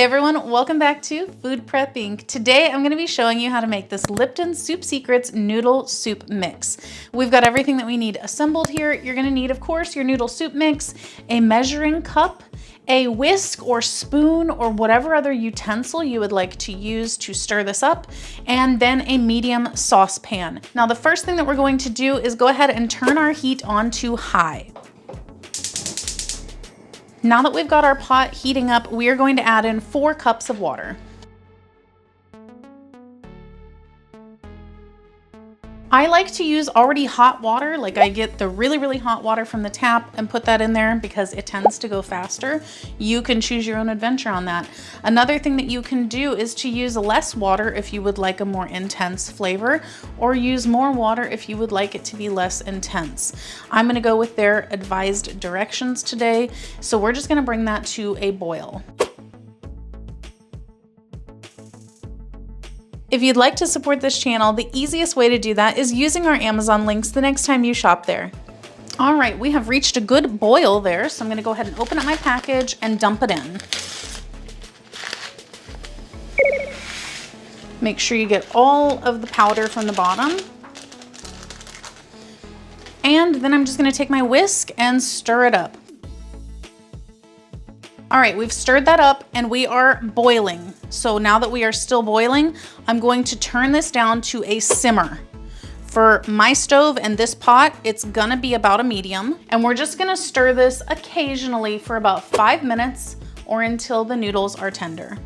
everyone, welcome back to Food Prep Inc. Today I'm going to be showing you how to make this Lipton Soup Secrets noodle soup mix. We've got everything that we need assembled here. You're going to need, of course, your noodle soup mix, a measuring cup, a whisk or spoon or whatever other utensil you would like to use to stir this up, and then a medium saucepan. Now the first thing that we're going to do is go ahead and turn our heat on to high. Now that we've got our pot heating up, we are going to add in 4 cups of water. I like to use already hot water, like I get the really hot water from the tap and put that in there because it tends to go faster. You can choose your own adventure on that. Another thing that you can do is to use less water if you would like a more intense flavor, or use more water if you would like it to be less intense. I'm gonna go with their advised directions today, so we're just gonna bring that to a boil. If you'd like to support this channel, the easiest way to do that is using our Amazon links the next time you shop there. All right, we have reached a good boil there, so I'm gonna go ahead and open up my package and dump it in. Make sure you get all of the powder from the bottom. And then I'm just gonna take my whisk and stir it up. All right, we've stirred that up and we are boiling. So now that we are still boiling, I'm going to turn this down to a simmer. For my stove and this pot, it's gonna be about a medium, and we're just gonna stir this occasionally for about 5 minutes or until the noodles are tender.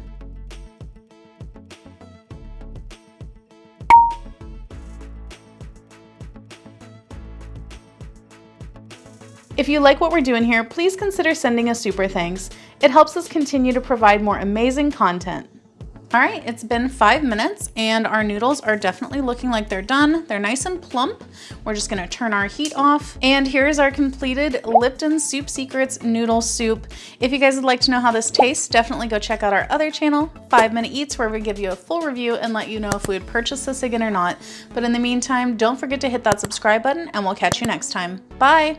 If you like what we're doing here, please consider sending us super thanks. It helps us continue to provide more amazing content. All right, it's been 5 minutes and our noodles are definitely looking like they're done. They're nice and plump. We're just gonna turn our heat off. And here's our completed Lipton Soup Secrets noodle soup. If you guys would like to know how this tastes, definitely go check out our other channel, 5 Minute Eats, where we give you a full review and let you know if we would purchase this again or not. But in the meantime, don't forget to hit that subscribe button and we'll catch you next time. Bye.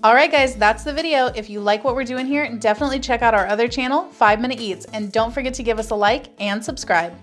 All right, guys, that's the video. If you like what we're doing here, definitely check out our other channel, 5 Minute Eats, and don't forget to give us a like and subscribe.